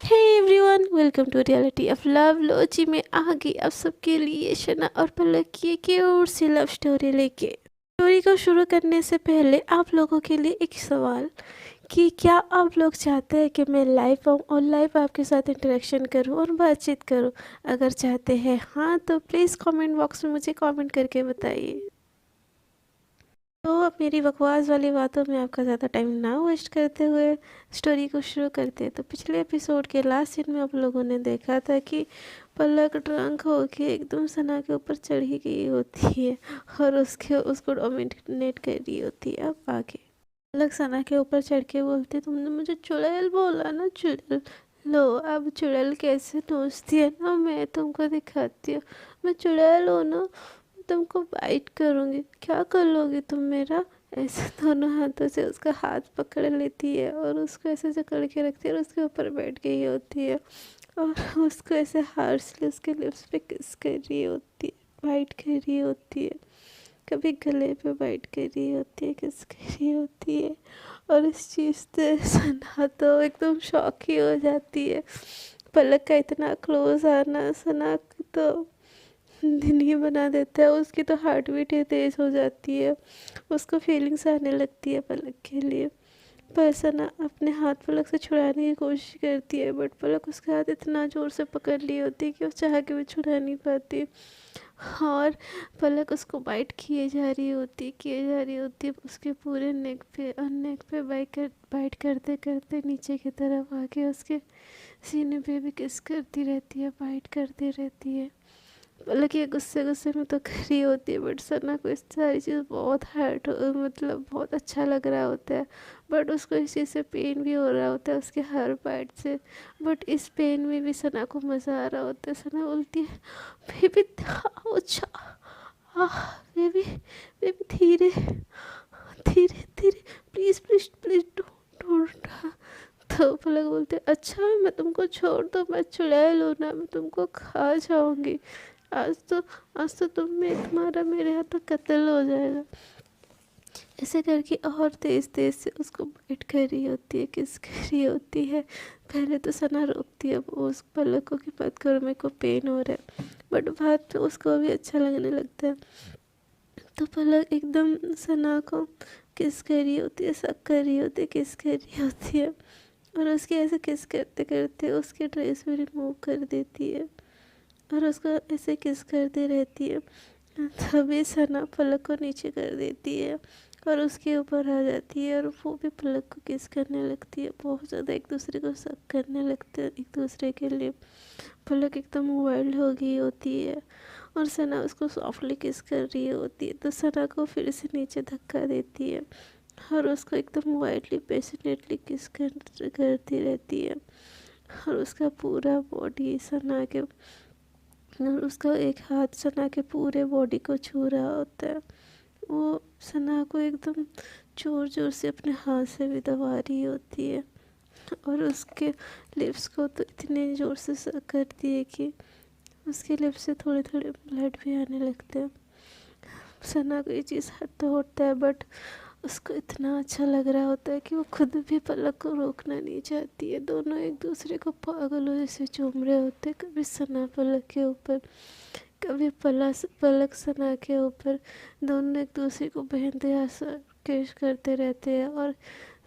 Hey everyone, welcome to reality of love. लो जी, मैं आ गई आप सबके लिए शना और पलक की क्यूट सी लव स्टोरी लेके। स्टोरी को शुरू करने से पहले आप लोगों के लिए एक सवाल कि क्या आप लोग चाहते हैं कि मैं लाइव आऊँ और लाइव आपके साथ इंटरेक्शन करूँ और बातचीत करूँ? अगर चाहते हैं हाँ तो प्लीज़ कमेंट बॉक्स में मुझे कमेंट करके बताइए। तो अब मेरी बकवास वाली बातों में आपका ज़्यादा टाइम ना वेस्ट करते हुए स्टोरी को शुरू करते हैं। तो पिछले एपिसोड के लास्ट सीन में आप लोगों ने देखा था कि पलक ड्रंक होके एकदम सना के ऊपर चढ़ी गई होती है और उसको डोमिनेट कर रही होती है। अब आगे पलक सना के ऊपर चढ़ के बोलती, तुमने मुझे चुड़ैल बोला ना, चुड़ैल। लो, अब चुड़ैल कैसे नोचती है ना, मैं तुमको दिखाती हूँ। मैं चुड़ैल हूँ ना, तुमको बाइट करूँगी, क्या कर लोगी तुम मेरा? ऐसे दोनों हाथों से उसका हाथ पकड़ लेती है और उसको ऐसे जकड़ के रखती है और उसके ऊपर बैठ गई होती है और उसको ऐसे हार्शली उसके लिप्स पे किस कर रही होती है, बाइट कर रही होती है, कभी गले पे बाइट कर रही होती है, किस कर रही होती है। और इस चीज़ से सना तो एकदम शॉक ही हो जाती है। पलक का इतना क्लोज आना सना तो दिन ही बना देता है। उसकी तो हार्ट बीट ही तेज़ हो जाती है, उसको फीलिंग्स आने लगती है पलक के लिए। पर सना अपने हाथ पलक से छुड़ाने की कोशिश करती है, बट पलक उसके हाथ इतना ज़ोर से पकड़ ली होती है कि वो चाह के भी छुड़ा नहीं पाती। और पलक उसको बाइट किए जा रही होती है उसके पूरे नेक पे, और नेक पे बाइट करते करते नीचे की तरफ आके उसके सीने पे भी किस करती रहती है, बाइट करती रहती है। पलक ये गुस्से गुस्से में तो कर रही होती है, बट सना को इस सारी चीज़ बहुत हर्ट मतलब बहुत अच्छा लग रहा होता है। बट उसको इस चीज़ से पेन भी हो रहा होता है उसके हर पार्ट से। बट इस पेन में भी सना को मज़ा आ रहा होता है। सना बोलती है, बेबी अच्छा, आह बेबी, बेबी धीरे धीरे धीरे, please please please don't don't. तो पलक बोलते, अच्छा मैं तुमको छोड़ दो, मैं चुड़ैल हूँ ना, मैं तुमको खा जाऊंगी। आज तो तुम्हारा मेरे हाथों कत्ल हो जाएगा। ऐसे करके और तेज तेज से उसको बाइट कर रही होती है, किस कर रही होती है। पहले तो सना रोकती है वो उस पलक को कि मत करो, मेरे को पेन हो रहा है। बट बाद में उसको भी अच्छा लगने लगता है। तो पलक एकदम सना को किस कर रही होती है, सब कर रही होती है, किस कर रही होती है। और उसके ऐसे किस करते करते उसकी ड्रेस भी रिमूव कर देती है और उसको ऐसे किस करती रहती है। तभी सना पलक को नीचे कर देती है और उसके ऊपर आ जाती है और वो भी पलक को किस करने लगती है। बहुत ज़्यादा एक दूसरे को सक करने लगते हैं एक दूसरे के लिए। पलक एकदम वाइल्ड हो गई होती है और सना उसको सॉफ्टली किस कर रही होती है। तो सना को फिर से नीचे धक्का देती है और उसको एकदम वाइल्डली पैशनेटली किस करती रहती है। और उसका पूरा बॉडी सना के, और उसका एक हाथ सना के पूरे बॉडी को छू रहा होता है। वो सना को एकदम जोर जोर से अपने हाथ से भी दबा रही होती है और उसके लिप्स को तो इतने जोर से करती है कि उसके लिप्स से थोड़े थोड़े ब्लड भी आने लगते हैं। सना को ये चीज़ हद तो होता है, बट उसको इतना अच्छा लग रहा होता है कि वो खुद भी पलक को रोकना नहीं चाहती है। दोनों एक दूसरे को पागलों जैसे चूम रहे होते हैं, कभी सना पलक के ऊपर, कभी पलक सना के ऊपर। दोनों एक दूसरे को बेइंतहा केश करते रहते हैं और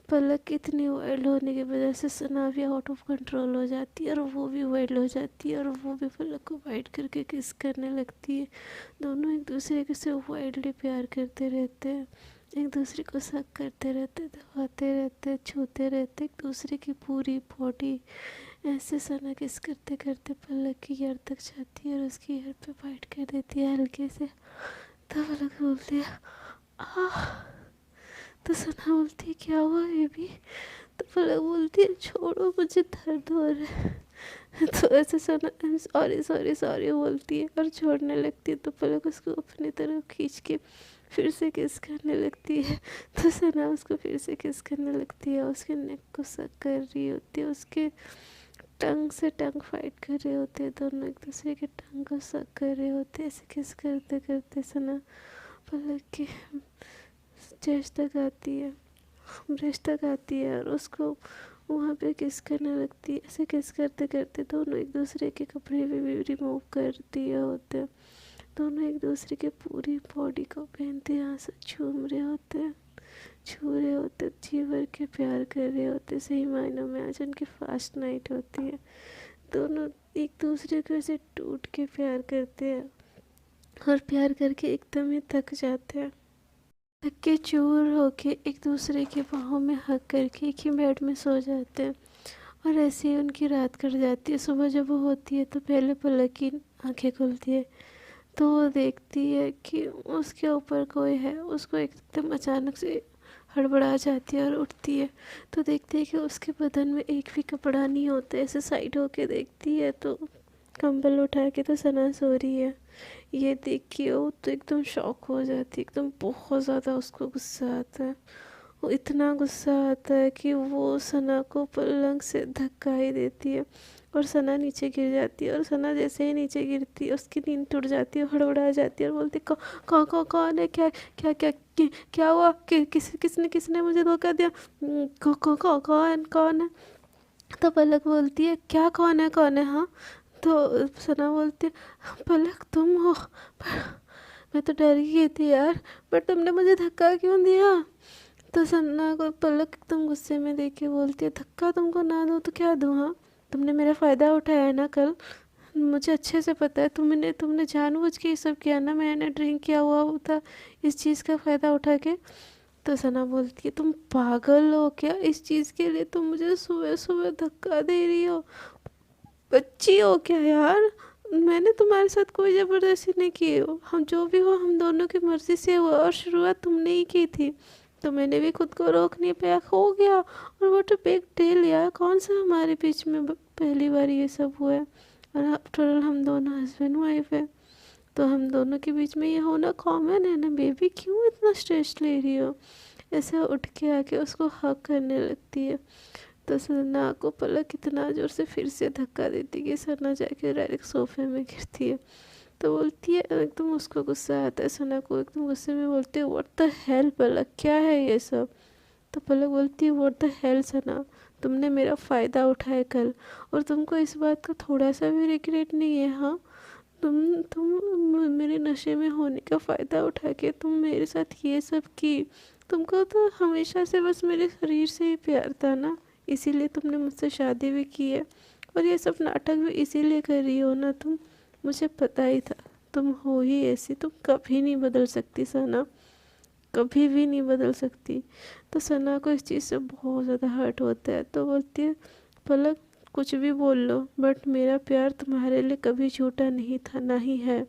पलक की इतनी वाइल्ड होने की वजह से सना भी आउट ऑफ कंट्रोल हो जाती है और वो भी वाइल्ड हो जाती है और वो भी पलक को वाइट करके किस करने लगती है। दोनों एक दूसरे के से वाइल्डली प्यार करते रहते हैं, एक दूसरे को सक करते रहते, दबाते रहते, छूते रहते एक दूसरे की पूरी बॉडी। ऐसे सना किस करते करते पलक की ईयर तक जाती है और उसकी ईयर पे बाइट कर देती है हल्के से। तो पलक बोलती है, आह। तो सना बोलती है, क्या हुआ बेबी? तो पलक बोलती है, छोड़ो मुझे दर्द हो रहा है। तो ऐसे Sana I am sorry sorry sorry बोलती है और छोड़ने लगती है। तो पलक उसको अपनी तरफ खींच के फिर से किस करने लगती है। तो सना उसको फिर से किस करने लगती है, उसके नेक को सक कर रही होती है, उसके टंग से टंग फाइट कर रहे होते हैं। दोनों एक दूसरे के टंग को सक कर रहे होते हैं। ऐसे किस करते करते सना पलक के चेस्ट तक आती है, ब्रेस्ट तक आती है और उसको वहाँ पे किस करने लगती है। ऐसे किस करते करते दोनों एक दूसरे के कपड़े भी रिमूव कर दिए होते हैं। दोनों एक दूसरे के पूरी बॉडी को पहनते यहाँ से झूम रहे होते हैं, छू रहे होते, जी भर के प्यार कर रहे होते। सही मायनों में आज उनकी फर्स्ट नाइट होती है। दोनों एक दूसरे को ऐसे टूट के प्यार करते हैं और प्यार करके एकदम ही थक जाते हैं। थक के चूर होके एक दूसरे के बाहों में हक करके एक ही बेड में सो जाते हैं। और ऐसे ही उनकी रात कट जाती है। सुबह जब वो होती है तो पहले पलक की आंखें खुलती है तो वो देखती है कि उसके ऊपर कोई है। उसको एकदम अचानक से हड़बड़ा जाती है और उठती है तो देखती है कि उसके बदन में एक भी कपड़ा नहीं होता। ऐसे साइड होके देखती है तो कंबल उठा के तो सना सो रही है। ये देख के वो तो एकदम शॉक हो जाती है, एकदम बहुत ज़्यादा उसको गुस्सा आता है। वो इतना गुस्सा आता है कि वो सना को पलंग से धक्का ही देती है और सना नीचे गिर जाती है। और सना जैसे ही नीचे गिरती है उसकी नींद टूट जाती है, हड़बड़ा जाती है और बोलती है कौन है, क्या क्या क्या क्या हुआ, किसने किसने मुझे धोखा दिया, कौन है। तो पलक बोलती है क्या कौन है हाँ। तो सना बोलती है पलक तुम हो, पर मैं तो डर गई थी यार, पर तुमने मुझे धक्का क्यों दिया। तो सन्ना को पलक एकदम गुस्से में देख के बोलती है धक्का तुमको ना दूँ तो क्या दूँ हाँ। तुमने मेरा फ़ायदा उठाया है ना कल, मुझे अच्छे से पता है। तुमने जानबूझ के ये सब किया ना, मैंने ड्रिंक किया हुआ था इस चीज़ का फ़ायदा उठा के। तो सना बोलती है तुम पागल हो क्या, इस चीज़ के लिए तुम मुझे सुबह सुबह धक्का दे रही हो, बच्ची हो क्या यार। मैंने तुम्हारे साथ कोई ज़बरदस्ती नहीं की हो, हम जो भी हो हम दोनों की मर्ज़ी से हुआ और शुरुआत तुमने ही की थी। तो मैंने भी खुद को रोक नहीं पाया, हो गया। और वो तो बिग डील यार, कौन सा हमारे बीच में पहली बार ये सब हुआ है। और आफ्टर ऑल हम दोनों हस्बैंड वाइफ है तो हम दोनों के बीच में ये होना कॉमन है ना बेबी, क्यों इतना स्ट्रेस ले रही हो। ऐसे उठ के आके उसको हक करने लगती है। तो सना को पलक इतना जोर से फिर से धक्का देती कि सना जाके डायरेक्ट सोफे में गिरती है। तो बोलती है एकदम, उसको गुस्सा आता है सना को, एकदम गुस्से में बोलती है व्हाट द हेल पलक, क्या है ये सब। तो पलक बोलती है व्हाट द हेल सना, तुमने मेरा फ़ायदा उठाया कल और तुमको इस बात का थोड़ा सा भी रिग्रेट नहीं है हाँ। तुम मेरे नशे में होने का फ़ायदा उठा के तुम मेरे साथ ये सब की। तुमको तो हमेशा से बस मेरे शरीर से ही प्यार था ना, इसीलिए तुमने मुझसे शादी भी की है और ये सब नाटक भी इसीलिए कर रही हो ना तुम। मुझे पता ही था तुम हो ही ऐसी, तुम कभी नहीं बदल सकती सना, कभी भी नहीं बदल सकती। तो सना को इस चीज़ से बहुत ज़्यादा हर्ट होता है। तो बोलती है पलक कुछ भी बोल लो बट मेरा प्यार तुम्हारे लिए कभी झूठा नहीं था, ना ही है।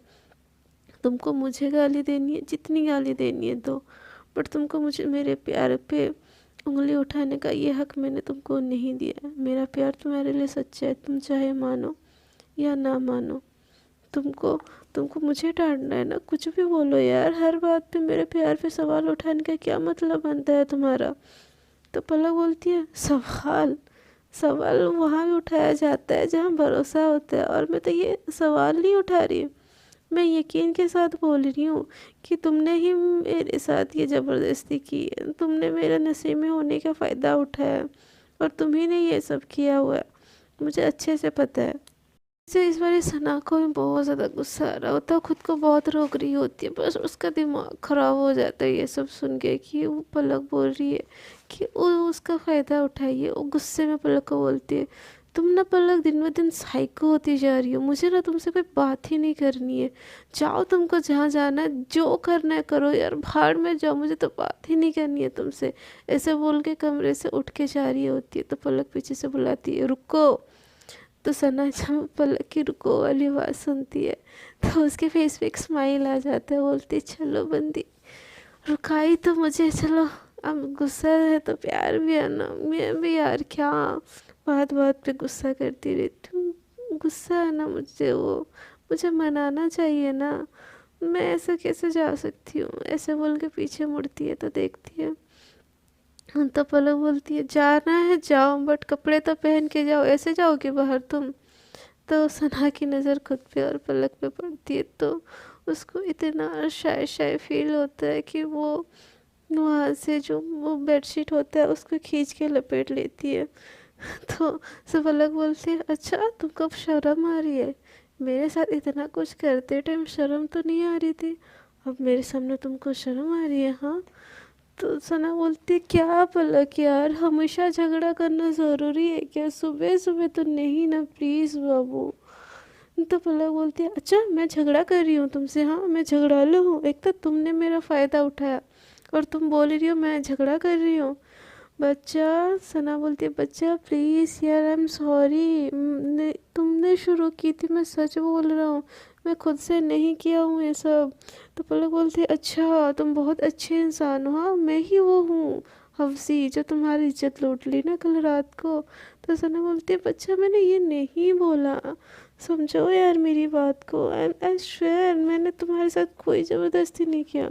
तुमको मुझे गाली देनी है जितनी गाली देनी है दो, बट तुमको मुझे मेरे प्यार पे उंगली उठाने का ये हक मैंने तुमको नहीं दिया है। मेरा प्यार तुम्हारे लिए सच्चा है, तुम चाहे मानो या ना मानो। तुमको तुमको मुझे डांटना है ना, कुछ भी बोलो यार, हर बात पे मेरे प्यार पे सवाल उठाने का क्या मतलब बनता है तुम्हारा। तो पलक बोलती है सवाल, सवाल वहाँ भी उठाया जाता है जहाँ भरोसा होता है, और मैं तो ये सवाल नहीं उठा रही, मैं यकीन के साथ बोल रही हूँ कि तुमने ही मेरे साथ ये ज़बरदस्ती की है, तुमने मेरे नशे में होने का फ़ायदा उठाया और तुम्ही ने ये सब किया हुआ है, मुझे अच्छे से पता है। से इस बार सना को भी बहुत ज़्यादा गुस्सा आ रहा होता है, खुद को बहुत रोक रही होती है, बस उसका दिमाग ख़राब हो जाता है ये सब सुन के कि वो पलक बोल रही है कि वो उसका फ़ायदा उठाइए। वो गुस्से में पलक को बोलती है तुम ना पलक दिन ब दिन साइको होती जा रही हो, मुझे ना तुमसे कोई बात ही नहीं करनी है, जाओ तुमको जहाँ जाना है जो करना है करो यार, भाड़ में जाओ, मुझे तो बात ही नहीं करनी है तुमसे। ऐसे बोल के कमरे से उठ के जा रही होती है तो पलक पीछे से बुलाती है रुको। तो सना जब पलक की रुको वाली आवाज़ सुनती है तो उसके फेस पे एक स्माइल आ जाता है, बोलती है चलो बंदी रुकाई तो मुझे, चलो अब गुस्सा है तो प्यार भी है ना, मैं भी यार क्या बात बात पे गुस्सा करती रहती हूँ, गुस्सा है ना मुझे, वो मुझे मनाना चाहिए ना, मैं ऐसे कैसे जा सकती हूँ। ऐसे बोल के पीछे मुड़ती है तो देखती है तो पलक बोलती है जाना है जाओ बट कपड़े तो पहन के जाओ, ऐसे जाओगे बाहर तुम। तो सना की नज़र खुद पे और पलक पे पड़ती है तो उसको इतना शाय शाय फील होता है कि वो वहाँ से जो वो बेडशीट होता है उसको खींच के लपेट लेती है। तो सब अलग बोलते हैं, अच्छा तुमको अब शर्म आ रही है? मेरे साथ इतना कुछ करते टाइम शर्म तो नहीं आ रही थी, अब मेरे सामने तुमको शर्म आ रही है, हाँ? तो सना बोलती है, क्या पलक यार, हमेशा झगड़ा करना ज़रूरी है क्या? सुबह सुबह तो नहीं ना, प्लीज़ बाबू। तो पलक बोलती है, अच्छा मैं झगड़ा कर रही हूँ तुमसे? हाँ मैं झगड़ालू हूँ? एक तो तुमने मेरा फ़ायदा उठाया और तुम बोल रही हो मैं झगड़ा कर रही हूँ। बच्चा, सना बोलती है, बच्चा प्लीज़ यार, आई एम सॉरी, तुमने शुरू की थी, मैं सच बोल रहा हूँ, मैं खुद से नहीं किया हूँ ये सब। तो पलक बोलती है, अच्छा तुम बहुत अच्छे इंसान हो, हाँ मैं ही वो हूँ हफ्सी जो तुम्हारी इज्जत लूट ली ना कल रात को। तो सना बोलती है, बच्चा मैंने ये नहीं बोला, समझो यार मेरी बात को, आई श्योर मैंने तुम्हारे साथ कोई ज़बरदस्ती नहीं किया।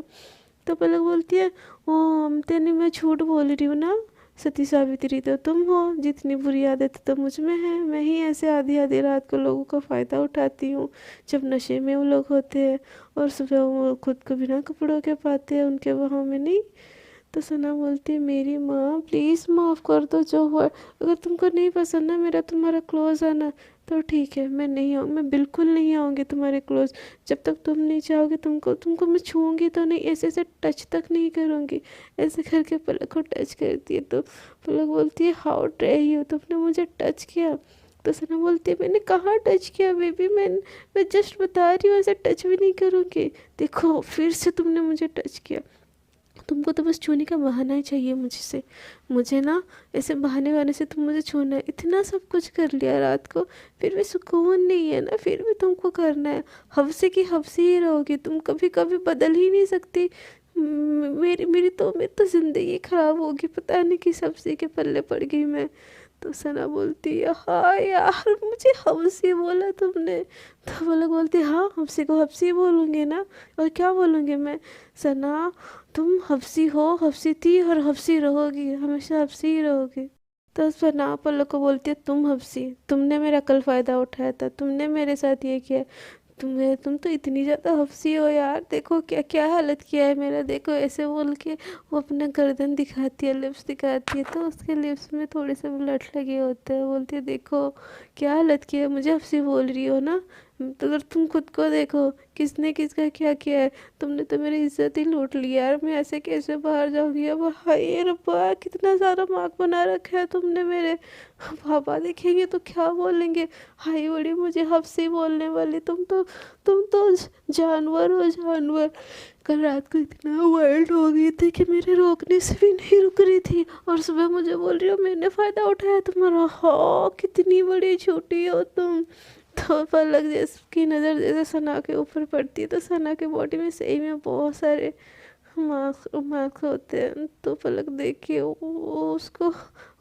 तो पलक बोलती है, ओ तेने मैं झूठ बोल रही हूँ ना, सती सावित्री तो तुम हो, जितनी बुरी आदत तो मुझ में है, मैं ही ऐसे आधी आधी रात को लोगों का फ़ायदा उठाती हूँ जब नशे में वो लोग होते हैं, और सुबह वो खुद को बिना कपड़ों के पाते हैं, उनके वहाँ में नहीं। तो सना बोलती है, मेरी माँ प्लीज़ माफ़ कर दो जो हुआ, अगर तुमको नहीं पसंद ना मेरा तुम्हारा क्लोज आना तो ठीक है, मैं नहीं आऊँ, मैं बिल्कुल नहीं आऊँगी तुम्हारे क्लोज, जब तक तुम नहीं चाहोगे। तुमको तुमको मैं छूऊंगी तो नहीं, ऐसे ऐसे टच तक नहीं करूँगी। ऐसे करके पलक को टच करती है तो पलक बोलती है, हाउ डरे यू, तुमने मुझे टच किया? तो सना बोलती है, मैंने कहाँ टच किया बेबी, मैं जस्ट बता रही हूँ, ऐसे टच भी नहीं करूँगी। देखो फिर से तुमने मुझे टच किया, तुमको तो बस छूने का बहाना ही चाहिए मुझसे, मुझे ना ऐसे बहाने वाने से तुम मुझे छूना है। इतना सब कुछ कर लिया रात को, फिर भी सुकून नहीं है ना, फिर भी तुमको करना है। हफ्से की हफ्सी ही रहोगी तुम, कभी कभी बदल ही नहीं सकती। मेरी तो ज़िंदगी ख़राब होगी, पता नहीं किस हफ्सी के पल्ले पड़ गई मैं। तो सना बोलती है, हाँ यार मुझे हफ्सी बोला तुमने? तो वो लोग बोलते हैं, हाँ हफ्सी को हफ्सी बोलूँगी ना, और क्या बोलूँगी मैं? सना तुम हफ्सी हो, हफ्सी थी और हफ्सी रहोगी, हमेशा हफ्सी ही रहोगी। तो उस पर ना पल्लव को बोलती है, तुम हफ्सी, तुमने मेरा कल फ़ायदा उठाया था, तुमने मेरे साथ ये किया, तुम तो इतनी ज़्यादा हफ्सी हो यार, देखो क्या क्या हालत किया है मेरा, देखो ऐसे बोल के वो अपना गर्दन दिखाती है, लिप्स दिखाती है, तो उसके लिप्स में थोड़े से ब्लड लगे होते हैं। बोलती है, देखो क्या हालत की है, मुझे हफ्सी बोल रही हो ना? तो अगर तुम खुद को देखो, किसने किसका क्या किया है, तुमने तो मेरी इज्जत ही लूट ली यार, मैं ऐसे कैसे बाहर जाऊंगी अब? हाय रब्बा, कितना सारा मार्क बना रखा है तुमने मेरे, पापा देखेंगे तो क्या बोलेंगे? हाय बड़ी मुझे हफ्सी बोलने वाली, तुम तो जानवर हो, जानवर। कल रात को इतना वाइल्ड हो गई थी कि मेरे रोकने से भी नहीं रुक रही थी, और सुबह मुझे बोल रही हो मैंने फ़ायदा उठाया तुम्हारा, हाँ कितनी बड़ी झूठी हो तुम। तो पलक जैसे की नज़र जैसे सना के ऊपर पड़ती है, तो सना के बॉडी में सही में बहुत सारे मार्क्स मार्क्स होते हैं। तो पलक देख के वो उसको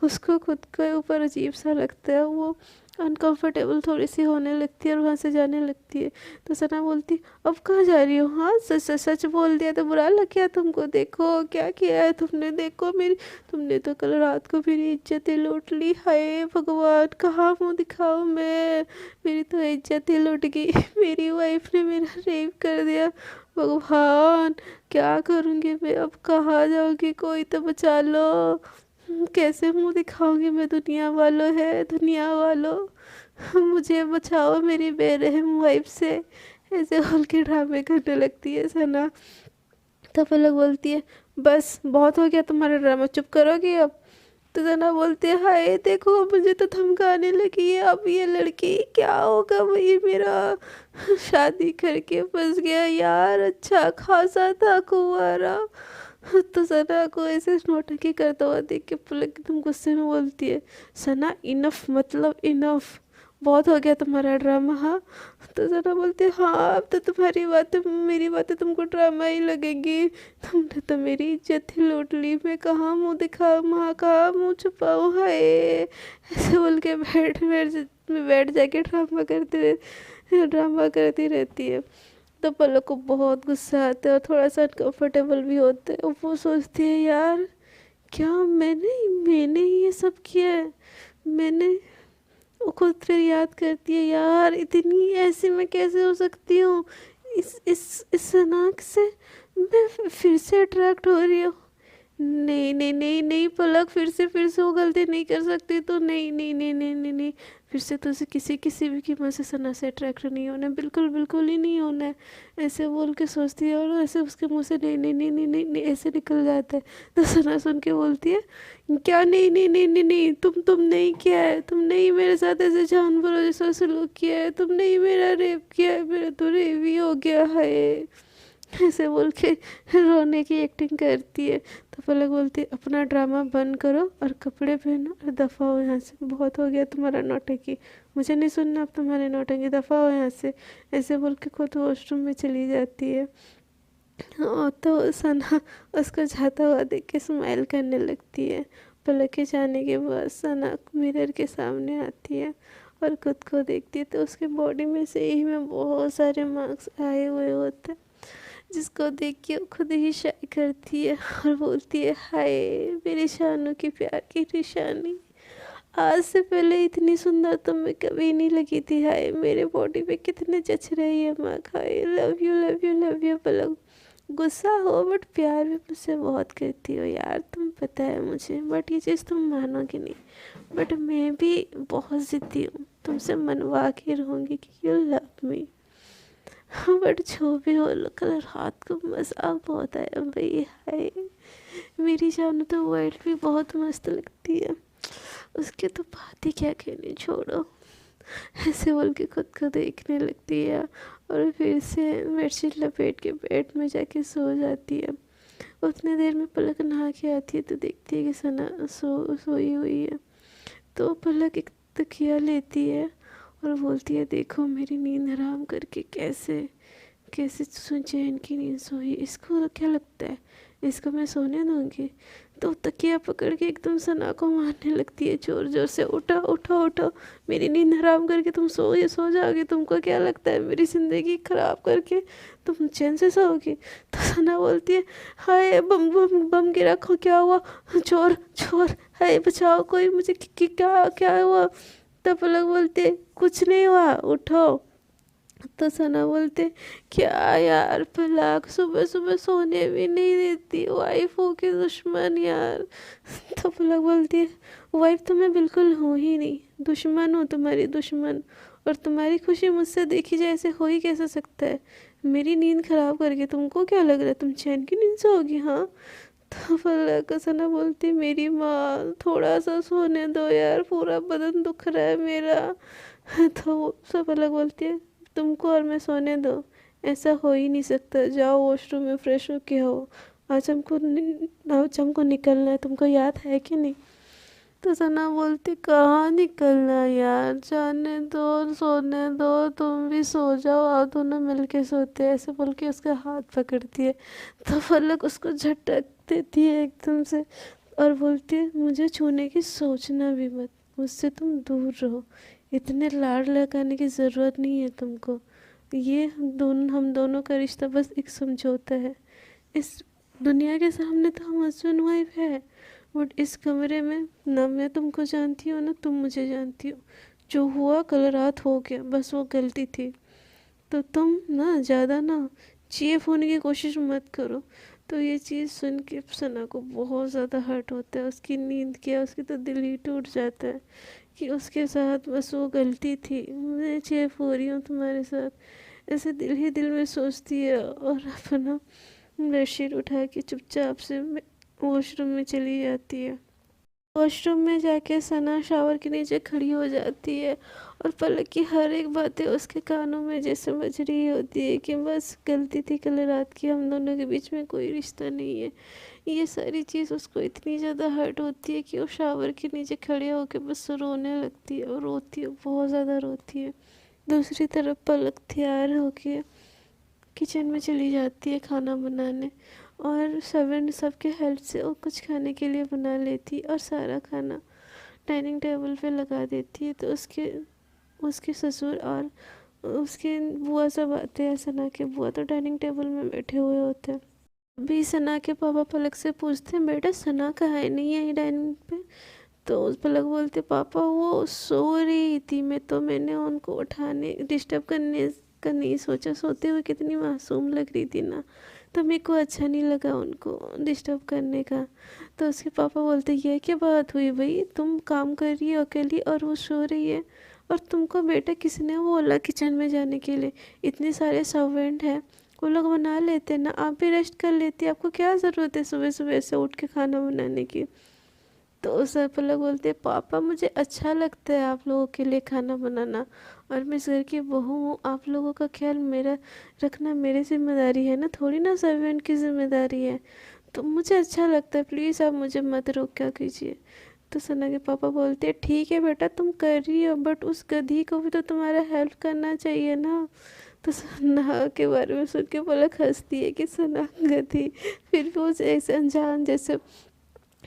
उसको खुद के ऊपर अजीब सा लगता है, वो अनकंफर्टेबल थोड़ी सी होने लगती है और वहाँ से जाने लगती है। तो सना बोलती, अब कहाँ जा रही हो? हाँ सच सच सच बोल दिया तो बुरा लग गया तुमको? देखो क्या किया है तुमने, देखो मेरी, तुमने तो कल रात को मेरी इज्जत ही लूट ली। हाय भगवान, कहाँ मुँह दिखाऊँ मैं, मेरी तो इज्जत ही लूट गई मेरी वाइफ ने मेरा रेप कर दिया। भगवान क्या करूँगी मैं अब, कहाँ जाऊँगी, कोई तो बचा लो। कैसे मुंह दिखाऊंगी मैं, दुनिया वालों है, दुनिया वालों मुझे बचाओ मेरी बेरहम वाइफ से। ऐसे बोल के ड्रामे करने लगती है सना। तो पलक बोलती है, बस बहुत हो गया तुम्हारा ड्रामा, चुप करोगी अब? तो सना बोलती है, हाय देखो मुझे तो धमकाने लगी है, अब ये लड़की क्या होगा, वही मेरा शादी करके फंस गया यार, अच्छा खासा था कुंवारा। तो सना को ऐसे नौटंकी करता हुआ देख के पुलक एकदम गुस्से में बोलती है, सना इनफ, मतलब इनफ, बहुत हो गया तुम्हारा ड्रामा, हाँ? तो सना बोलती है, हाँ अब तो तुम्हारी बातें, मेरी बातें तुमको ड्रामा ही लगेंगी, तुमने तो मेरी इज्जत ही लूट ली, मैं कहाँ मुँह दिखाऊँ, माँ कहाँ मुँह छुपाऊँ, हाय। ऐसे बोल के बैठ जाके ड्रामा करती रहती है। तो पलक को बहुत गुस्सा आता है और थोड़ा सा अनकम्फर्टेबल भी होता है, वो सोचती है, यार क्या मैंने मैंने ये सब किया है, मैंने, वो खुद फिर याद करती है, यार इतनी ऐसी मैं कैसे हो सकती हूँ, इस नाक से मैं फिर से अट्रैक्ट हो रही हूँ, नहीं नहीं नहीं नहीं पलक, फिर से वो गलती नहीं कर सकती तो। नहीं नहीं नहीं नहीं नहीं नहीं, फिर से तो उसे किसी भी कीमत से सना से अट्रैक्ट नहीं होना है, बिल्कुल बिल्कुल ही नहीं होना है। ऐसे बोल के सोचती है और ऐसे उसके मुंह से नहीं नहीं नहीं नहीं नहीं नहीं ऐसे निकल जाता है। तो सना सुन के बोलती है, क्या नहीं नहीं नहीं नहीं नहीं, तुम नहीं किया है, तुमने ही मेरे साथ ऐसे जानवरों जैसा सलूक किया है, तुमने ही मेरा रेप किया है, मेरा तो रेप ही हो गया है। ऐसे बोल के रोने की एक्टिंग करती है। तो पलक बोलती है, अपना ड्रामा बंद करो और कपड़े पहनो और दफ़ा हो यहाँ से, बहुत हो गया तुम्हारा नौटंकी, मुझे नहीं सुनना अब तुम्हारे नौटंकी, दफ़ा हो यहाँ से। ऐसे बोल के खुद वॉशरूम में चली जाती है। तो सना उसको जाता हुआ देख के स्माइल करने लगती है। पलक के जाने के बाद सना मिरर के सामने आती है और खुद को देखती है, तो उसके बॉडी में से ही में बहुत सारे मार्क्स आए हुए होते हैं, जिसको देख के वो खुद ही शाय करती है और बोलती है, हाय मेरी शानू की प्यार की निशानी, आज से पहले इतनी सुंदर तो मैं कभी नहीं लगी थी, हाय मेरे बॉडी पे कितने जच रही है माँ, hi love you love you love you. Palak गुस्सा हो बट प्यार भी मुझसे बहुत करती हो यार, तुम पता है मुझे, बट ये चीज़ तुम मानोगे नहीं, बट मैं भी बहुत ज़िद्दी हूँ, तुमसे मनवा के रहूँगी कि यू लव मी। हाँ बट जो भी हो, कल रात को मज़ाक बहुत आया भाई, हाय मेरी जानू तो वर्ल्ड भी बहुत मस्त लगती है, उसके तो बात ही क्या कहनी, छोड़ो। ऐसे बोल के खुद को देखने लगती है और फिर से बेडशीट लपेट के बेड में जाके सो जाती है। उतने देर में पलक नहा के आती है तो देखती है कि सना सोई हुई है। तो पलक एक तकिया लेती है और बोलती है, देखो मेरी नींद हराम करके कैसे कैसे चैन की नींद सोई, इसको क्या लगता है इसको मैं सोने दूंगी। तो तकिया पकड़ के एकदम सना को मारने लगती है जोर जोर से, उठो उठो उठो, मेरी नींद हराम करके तुम सो जाओगी, तुमको क्या लगता है मेरी ज़िंदगी ख़राब करके तुम चैन से सोओगी। तो सना बोलती है, हाय बम बम बम गिरा, क्या हुआ, चोर चोर, हाय बचाओ कोई मुझे, क्या क्या हुआ। तो पलक बोलते, कुछ नहीं हुआ उठो। तो सना बोलते, क्या यार पलक सुबह सुबह सोने भी नहीं देती, वाइफ हो के दुश्मन यार। तो पलक बोलती है, वाइफ तो मैं बिल्कुल हूँ ही नहीं, दुश्मन हूँ तुम्हारी दुश्मन, और तुम्हारी खुशी मुझसे देखी जाए ऐसे हो ही कैसे सकता है, मेरी नींद खराब करके तुमको क्या लग रहा है तुम चैन की नींद सोओगी हाँ। तो पलक सना बोलती, मेरी माँ थोड़ा सा सोने दो यार, पूरा बदन दुख रहा है मेरा। तो सब पलक बोलती है, तुमको और मैं सोने दो, ऐसा हो ही नहीं सकता, जाओ वॉशरूम में फ्रेश होके हो, आज हमको निकलना है, तुमको याद है कि नहीं। तो सना बोलती, कहाँ निकलना यार, जाने दो सोने दो, तुम भी सो जाओ, आओ दोनों मिलके सोते हैं, ऐसे बोल के उसका हाथ पकड़ती है। तो पलक उसको झटक देती है एकदम से और बोलती है, मुझे छूने की सोचना भी मत, मुझसे तुम दूर रहो, इतने लाड लगाने की ज़रूरत नहीं है तुमको, ये हम दोनों का रिश्ता बस एक समझौता है, इस दुनिया के सामने तो हम हस्बैंड वाइफ है, बट इस कमरे में ना मैं तुमको जानती हूँ ना तुम मुझे जानती हो, जो हुआ कल रात हो गया, बस वो गलती थी, तो तुम ना ज़्यादा ना चीफ होने की कोशिश मत करो। तो ये चीज़ सुन के सना को बहुत ज़्यादा हर्ट होता है, उसकी नींद क्या उसकी तो दिल ही टूट जाता है कि उसके साथ बस वो गलती थी, मैं चीफ हो रही हूँ तुम्हारे साथ, ऐसे दिल ही दिल में सोचती है और अपना बेडशीट उठा के चुपचाप से वॉशरूम में चली जाती है। वॉशरूम में जाके सना शावर के नीचे खड़ी हो जाती है और पलक की हर एक बातें उसके कानों में जैसे बज रही होती है कि बस गलती थी कल रात की, हम दोनों के बीच में कोई रिश्ता नहीं है। ये सारी चीज़ उसको इतनी ज़्यादा हर्ट होती है कि वो शावर के नीचे खड़े होकर बस रोने लगती है और रोती है, बहुत ज़्यादा रोती है। दूसरी तरफ पलक तैयार होके किचन में चली जाती है खाना बनाने और सबके हेल्प से वो कुछ खाने के लिए बना लेती और सारा खाना डाइनिंग टेबल पे लगा देती है। तो उसके उसके ससुर और उसके बुआ सब आते हैं, सना के बुआ तो डाइनिंग टेबल में बैठे हुए होते हैं। अभी सना के पापा पलक से पूछते हैं, बेटा सना कहाँ है, नहीं है डाइनिंग पे। तो उस पलक बोलते, पापा वो सो रही थी, मैंने उनको उठाने डिस्टर्ब करने का नहीं सोचा, सोते हुए कितनी मासूम लग रही थी ना, तो मेरे को अच्छा नहीं लगा उनको डिस्टर्ब करने का। तो उसके पापा बोलते ये क्या बात हुई भाई, तुम काम कर रही हो अकेली और वो सो रही है, और तुमको बेटा किसने बोला किचन में जाने के लिए, इतने सारे सर्वेंट हैं, वो लोग बना लेते ना, आप भी रेस्ट कर लेती, आपको क्या ज़रूरत है सुबह सुबह से उठ के खाना बनाने की। तो उस पर लोग बोलते पापा मुझे अच्छा लगता है आप लोगों के लिए खाना बनाना, और मैं इस घर की बहू हूँ, आप लोगों का ख्याल मेरा रखना मेरी जिम्मेदारी है ना, थोड़ी ना सर्वेंट की जिम्मेदारी है। तो मुझे अच्छा लगता है, प्लीज़ आप मुझे मत रोका कीजिए। तो सना के पापा बोलते हैं ठीक है बेटा तुम कर रही हो, बट उस गधी को भी तो तुम्हारा हेल्प करना चाहिए ना। तो सना के बारे में सुन के पलक हंसती है कि सना गधी, फिर भी वो ऐसे अनजान जैसे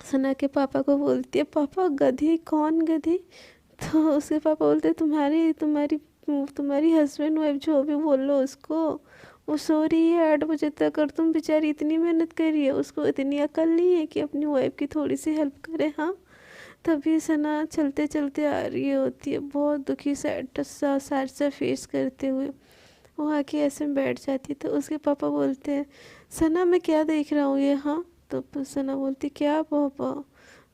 सना के पापा को बोलती है पापा गधी कौन गधी। तो उसके पापा बोलते हैं तुम्हारी तुम्हारी तुम्हारी हस्बैंड वाइफ जो भी बोल लो उसको, वो सो रही है 8 बजे तक, और तुम बेचारी इतनी मेहनत कर रही है, उसको इतनी अकल नहीं है कि अपनी वाइफ की थोड़ी सी हेल्प करे। हाँ, तभी सना चलते चलते आ रही होती है बहुत दुखी सैड सा फेस करते हुए, वो आके ऐसे में बैठ जाती है। तो उसके पापा बोलते हैं सना मैं क्या देख रहा हूँ ये, हाँ। तो सना बोलती क्या पापा।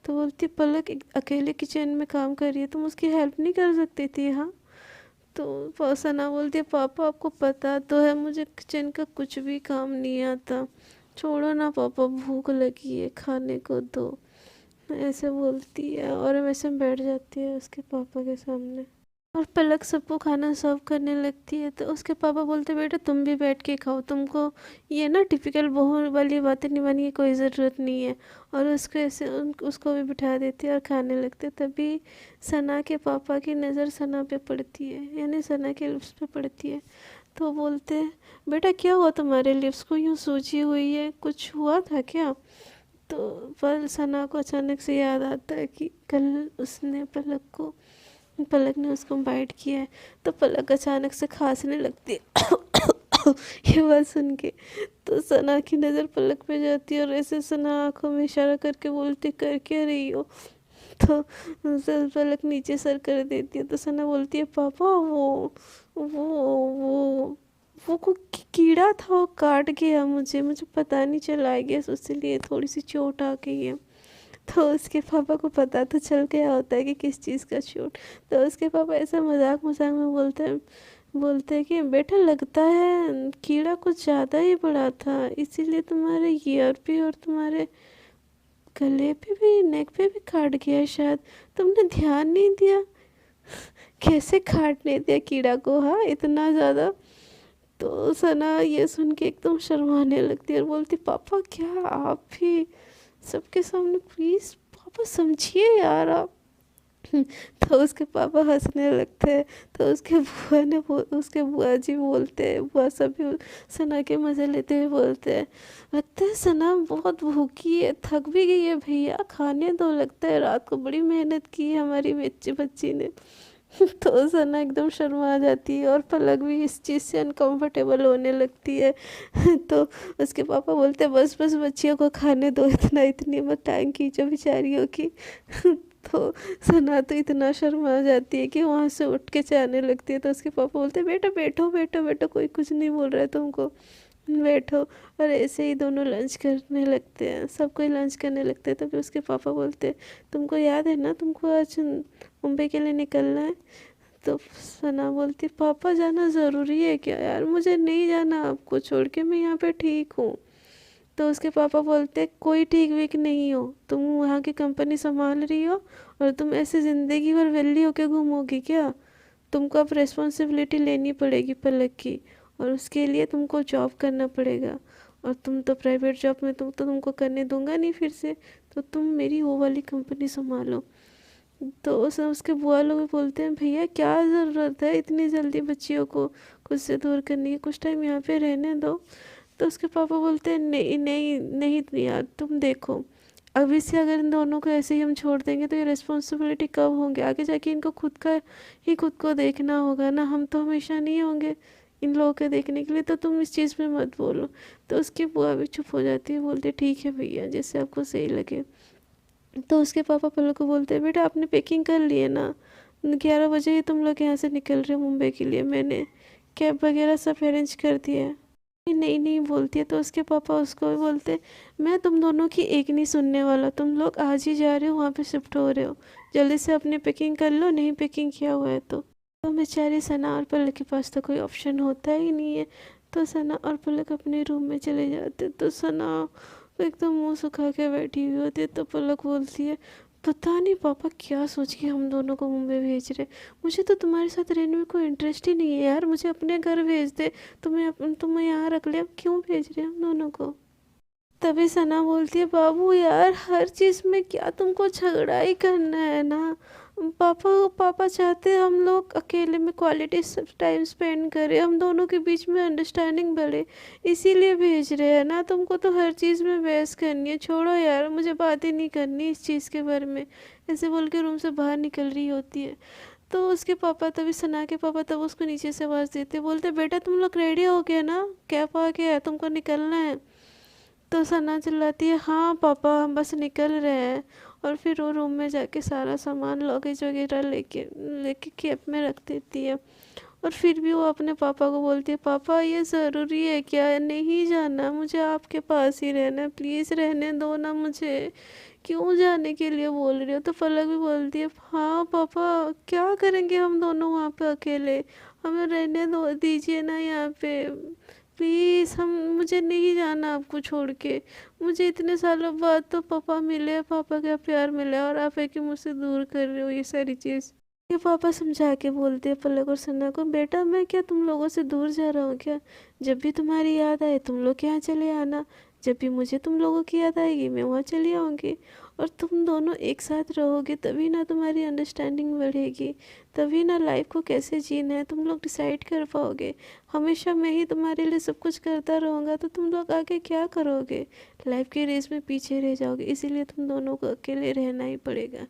तो बोलती पलक अकेले किचन में काम कर रही है, तुम उसकी हेल्प नहीं कर सकती थी, हाँ। तो सना बोलती है पापा आपको पता तो है मुझे किचन का कुछ भी काम नहीं आता, छोड़ो ना पापा भूख लगी है खाने को दो, ऐसे बोलती है और वैसे बैठ जाती है उसके पापा के सामने। और पलक सबको खाना सर्व करने लगती है। तो उसके पापा बोलते बेटा तुम भी बैठ के खाओ, तुमको ये ना टिपिकल बहू वाली बातें निभाने की कोई ज़रूरत नहीं है। और उसको ऐसे उसको भी बिठा देती है और खाने लगते। तभी सना के पापा की नज़र सना पे पड़ती है, यानी सना के लिप्स पे पड़ती है। तो बोलते हैं बेटा क्या हुआ तुम्हारे लिप्स को यूँ सूजी हुई है, कुछ हुआ था क्या। तो पर सना को अचानक से याद आता है कि कल उसने पलक ने उसको बाइट किया है। तो पलक अचानक से खांसने लगती है ये बात सुन के। तो सना की नज़र पलक पे जाती है और ऐसे सना आंखों में इशारा करके बोलती कर क्या रही हो। तो पलक नीचे सर कर देती है। तो सना बोलती है पापा वो वो को कीड़ा था, वो काट गया मुझे मुझे पता नहीं चला, आई गेस उसके थोड़ी सी चोट आ गई है। तो उसके पापा को पता तो चल गया होता है कि किस चीज़ का चोट। तो उसके पापा ऐसा मजाक मजाक में बोलते हैं कि बेटा लगता है कीड़ा कुछ ज़्यादा ही बड़ा था, इसीलिए तुम्हारे ईयर पे और तुम्हारे गले पे भी नेक पे भी काट गया शायद, तुमने ध्यान नहीं दिया। कैसे काटने दिया कीड़ा को, हाँ इतना ज़्यादा। तो सना ये सुन के एकदम शर्माने लगती है और बोलती पापा क्या आप भी सबके सामने, प्लीज़ पापा समझिए यार आप। तो उसके पापा हंसने लगते हैं। तो उसके बुआ जी बोलते हैं, बुआ सभी सना के मज़े लेते हुए बोलते हैं लगता है सना बहुत भूखी है, थक भी गई है भैया, खाने दो, लगता है रात को बड़ी मेहनत की है हमारी बच्ची बच्ची ने। तो सना एकदम शर्मा जाती है और पलक भी इस चीज़ से अनकंफर्टेबल होने लगती है। तो उसके पापा बोलते हैं बस बस बच्चियों को खाने दो, इतना इतनी मत टांग खींचो बेचारियों की। तो सना तो इतना शर्मा जाती है कि वहाँ से उठ के जाने लगती है। तो उसके पापा बोलते हैं बेटा बैठो बैठो बैठो, कोई कुछ नहीं बोल रहा है तुमको, बैठो। और ऐसे ही दोनों लंच करने लगते हैं, सब कोई लंच करने लगते हैं। तभी उसके पापा बोलते हैं तुमको याद है ना तुमको आज मुंबई के लिए निकलना है। तो सना बोलती पापा जाना ज़रूरी है क्या यार, मुझे नहीं जाना आपको छोड़ के, मैं यहाँ पे ठीक हूँ। तो उसके पापा बोलते कोई ठीक वीक नहीं हो, तुम वहाँ की कंपनी संभाल रही हो और तुम ऐसे ज़िंदगी भर वेली होके घूमोगी क्या, तुमको अब रिस्पॉन्सिबिलिटी लेनी पड़ेगी पलक की, और उसके लिए तुमको जॉब करना पड़ेगा। और तुम तो प्राइवेट जॉब में तुमको करने दूंगा नहीं फिर से, तो तुम मेरी वो वाली कंपनी संभालो। तो उसके बुआ लोग भी बोलते हैं भैया क्या ज़रूरत है इतनी जल्दी बच्चियों को खुद से दूर करने की, कुछ टाइम यहाँ पे रहने दो। तो उसके पापा बोलते हैं नहीं नहीं नहीं यार तुम देखो, अभी से अगर इन दोनों को ऐसे ही हम छोड़ देंगे तो ये रिस्पॉन्सिबिलिटी कब होंगे, आगे जाके इनको खुद को देखना होगा ना, हम तो हमेशा नहीं होंगे इन लोगों के देखने के लिए, तो तुम इस चीज़ में मत बोलो। तो उसकी बुआ भी चुप हो जाती है, बोलते ठीक है भैया जैसे आपको सही लगे। तो उसके पापा पलक को बोलते हैं बेटा आपने पैकिंग कर ली है ना, 11 बजे ही तुम लोग यहाँ से निकल रहे हो मुंबई के लिए, मैंने कैब वगैरह सब अरेंज कर दिया है। नहीं नहीं बोलती है। तो उसके पापा उसको भी बोलते, मैं तुम दोनों की एक नहीं सुनने वाला, तुम लोग आज ही जा रहे हो वहाँ पे शिफ्ट हो रहे हो, जल्दी से अपनी पैकिंग कर लो, नहीं पैकिंग किया हुआ है तो बेचारी सना और पलक के पास तो कोई ऑप्शन होता ही नहीं है। तो सना और पलक अपने रूम में चले जाते। तो सना एकदम मुंह सुखा के बैठी हुई होती है। तो पलक बोलती है, पता नहीं पापा क्या सोच के हम दोनों को मुंबई भेज रहे, मुझे तो तुम्हारे साथ रहने में कोई इंटरेस्ट ही नहीं है यार, मुझे अपने घर भेज दे, तुम्हें यहाँ रख ले, अब क्यों भेज रहे हैं हम दोनों को। तभी सना बोलती है, बाबू यार हर चीज़ में क्या तुमको झगड़ा ही करना है ना, पापा पापा चाहते हैं हम लोग अकेले में क्वालिटी टाइम स्पेंड करें, हम दोनों के बीच में अंडरस्टैंडिंग बढ़े, इसीलिए भेज रहे हैं ना, तुमको तो हर चीज़ में बहस करनी है, छोड़ो यार मुझे बात ही नहीं करनी इस चीज़ के बारे में, ऐसे बोल के रूम से बाहर निकल रही होती है। तो उसके पापा तभी सना के पापा तब उसको नीचे से आवाज़ देते, बोलते बेटा तुम लोग रेडी हो गए ना, कैब आ गया है, तुमको निकलना है। तो सना चिल्लाती है, हाँ पापा हम बस निकल रहे हैं। और फिर वो रूम में जाके सारा सामान लगेज वगैरह लेके लेके कैब में रख देती है। और फिर भी वो अपने पापा को बोलती है, पापा ये ज़रूरी है क्या, नहीं जाना, मुझे आपके पास ही रहना है, प्लीज़ रहने दो ना मुझे, क्यों जाने के लिए बोल रही हो। तो पलक भी बोलती है, हाँ पापा क्या करेंगे हम दोनों वहाँ पे अकेले, हमें रहने दो दीजिए ना यहाँ पे, प्लीज़ हम, मुझे नहीं जाना आपको छोड़ के, मुझे इतने सालों बाद तो पापा मिले, पापा का प्यार मिला, और आप है कि मुझसे दूर कर रहे हो ये सारी चीज़। ये पापा समझा के बोलते हैं पलक और सन्ना को, बेटा मैं क्या तुम लोगों से दूर जा रहा हूँ क्या, जब भी तुम्हारी याद आए तुम लोग यहाँ चले आना, जब भी मुझे तुम लोगों की याद आएगी मैं वहाँ चली आऊँगी, और तुम दोनों एक साथ रहोगे तभी ना तुम्हारी अंडरस्टैंडिंग बढ़ेगी, तभी ना लाइफ को कैसे जीना है तुम लोग डिसाइड कर पाओगे। हमेशा मैं ही तुम्हारे लिए सब कुछ करता रहूँगा तो तुम लोग आगे क्या करोगे, लाइफ की रेस में पीछे रह जाओगे, इसीलिए तुम दोनों को अकेले रहना ही पड़ेगा।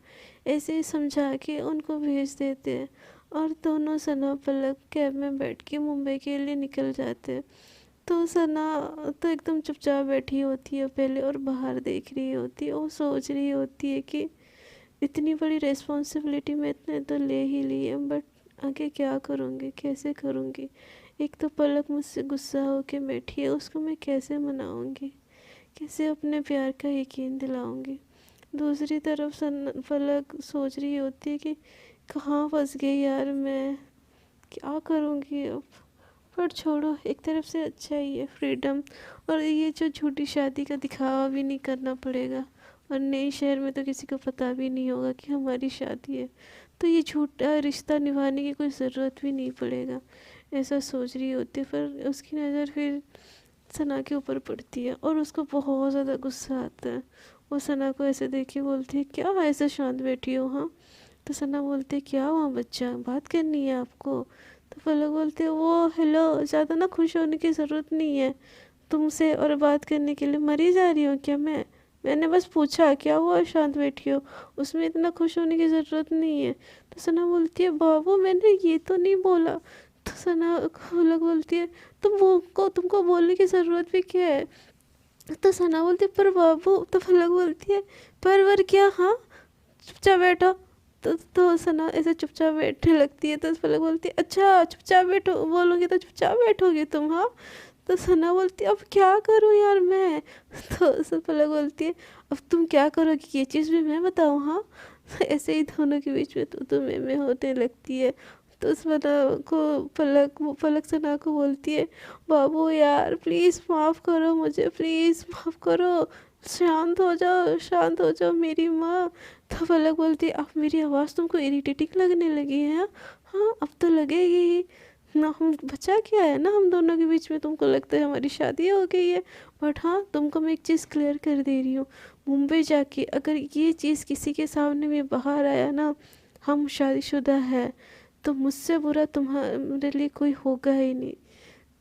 ऐसे ही समझा के उनको भेज देते हैं। और दोनों सना पलक कैब में बैठ के मुंबई के लिए निकल जाते हैं। तो सना तो एकदम चुपचाप बैठी होती है पहले, और बाहर देख रही होती है, वो सोच रही होती है कि इतनी बड़ी रिस्पॉन्सिबिलिटी मैं इतने तो ले ही ली है, बट आगे क्या करूँगी, कैसे करूँगी। एक तो पलक मुझसे गुस्सा होके बैठी है, उसको मैं कैसे मनाऊँगी, कैसे अपने प्यार का यकीन दिलाऊँगी। दूसरी तरफ पलक सोच रही होती है कि कहाँ फंस गई यार मैं, क्या करूँगी अब। पर छोड़ो, एक तरफ से अच्छा ही है फ्रीडम, और ये जो झूठी शादी का दिखावा भी नहीं करना पड़ेगा, और नए शहर में तो किसी को पता भी नहीं होगा कि हमारी शादी है, तो ये झूठा रिश्ता निभाने की कोई ज़रूरत भी नहीं पड़ेगा, ऐसा सोच रही होती है। पर उसकी नज़र फिर सना के ऊपर पड़ती है और उसको बहुत ज़्यादा गुस्सा आता है। वो सना को ऐसे देख के बोलती है, क्या ऐसे शांत बैठी हो, हाँ। तो सना बोलते है, क्या हुआ बच्चा, बात करनी है आपको। तो पलक बोलते है, वो हेलो, ज़्यादा ना खुश होने की ज़रूरत नहीं है तुमसे, और बात करने के लिए मरी जा रही हूँ क्या मैंने बस पूछा क्या हुआ शांत बैठी हो, उसमें इतना खुश होने की ज़रूरत नहीं है। तो सना बोलती है, बाबू मैंने ये तो नहीं बोला। तो सना पलक बोलती है, तुमको बोलने की ज़रूरत भी क्या है। तो सना बोलती है, पर बाबू। तो पलक बोलती है, पर क्या, हाँ चुपचाप बैठो। तो सना ऐसे चुपचाप बैठने लगती है। तो पलक बोलती है, अच्छा चुपचाप बैठो, बोलोगे तो चुपचाप बैठोगे तुम, हाँ। तो सना बोलती है, अब क्या करूँ यार मैं। तो पलक बोलती है, अब तुम क्या करोगी ये चीज़ भी मैं बताऊँ, हाँ। ऐसे ही दोनों के बीच में तो मैं होने लगती है। तो सना को पलक सना को बोलती है, बाबू यार प्लीज़ माफ़ करो मुझे, प्लीज़ माफ़ करो, शांत हो जाओ मेरी माँ। तो पलक बोलती है, अब मेरी आवाज़ तुमको इरिटेटिंग लगने लगी है, हाँ अब तो लगेगी ही ना, हम बचा क्या है ना हम दोनों के बीच में, तुमको लगता है हमारी शादी हो गई है। बट हाँ तुमको मैं एक चीज़ क्लियर कर दे रही हूँ, मुंबई जाके अगर ये चीज़ किसी के सामने में बाहर आया ना, हम शादीशुदा है, तो मुझसे बुरा तुम्हारे लिए कोई होगा ही नहीं।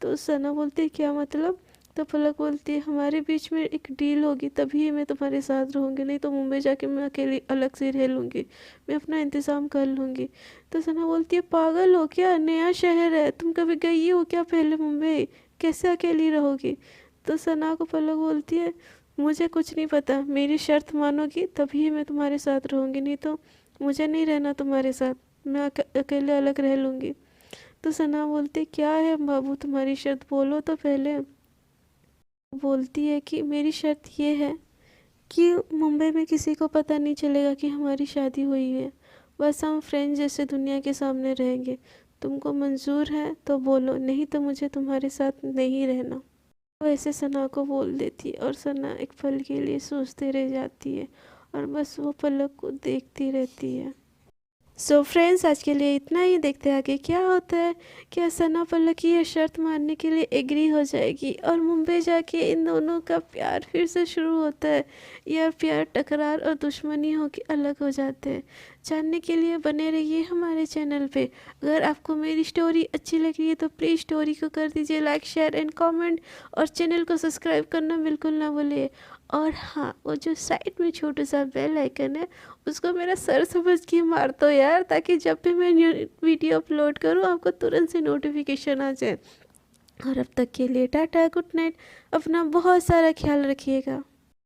तो सना बोलती है, क्या मतलब। तो पलक बोलती है, हमारे बीच में एक डील होगी तभी मैं तुम्हारे साथ रहूँगी, नहीं तो मुंबई जाके मैं अकेली अलग से रह लूँगी, मैं अपना इंतज़ाम कर लूँगी। तो सना बोलती है, पागल हो क्या, नया शहर है, तुम कभी गई हो क्या पहले मुंबई, कैसे अकेली रहोगी। तो सना को पलक बोलती है, मुझे कुछ नहीं पता, मेरी शर्त मानोगी तभी मैं तुम्हारे साथ रहूँगी, नहीं तो मुझे नहीं रहना तुम्हारे साथ, मैं अकेले अलग रह लूँगी। तो सना बोलती, क्या है बाबू तुम्हारी शर्त, बोलो तो पहले। बोलती है कि मेरी शर्त ये है कि मुंबई में किसी को पता नहीं चलेगा कि हमारी शादी हुई है। बस हम फ्रेंड जैसे दुनिया के सामने रहेंगे। तुमको मंज़ूर है तो बोलो, नहीं तो मुझे तुम्हारे साथ नहीं रहना। वो ऐसे सना को बोल देती है और सना एक पल के लिए सोचते रह जाती है और बस वो पलक को देखती रहती है। सो फ्रेंड्स, आज के लिए इतना ही। देखते हैं आगे क्या होता है। क्या सना पलक ये शर्त मानने के लिए एग्री हो जाएगी और मुंबई जाके इन दोनों का प्यार फिर से शुरू होता है, या प्यार टकरार और दुश्मनी होके अलग हो जाते हैं। जानने के लिए बने रहिए हमारे चैनल पे। अगर आपको मेरी स्टोरी अच्छी लग रही है तो प्लीज़ स्टोरी को कर दीजिए लाइक, शेयर एंड कमेंट, और चैनल को सब्सक्राइब करना बिल्कुल ना भूलिए। और हाँ, वो जो साइड में छोटा सा बेल आइकन है उसको मेरा सर समझ के मार दो यार, ताकि जब भी मैं न्यू वीडियो अपलोड करूँ आपको तुरंत से नोटिफिकेशन आ जाए। और अब तक के लिए टाटा, गुड नाइट। अपना बहुत सारा ख्याल रखिएगा।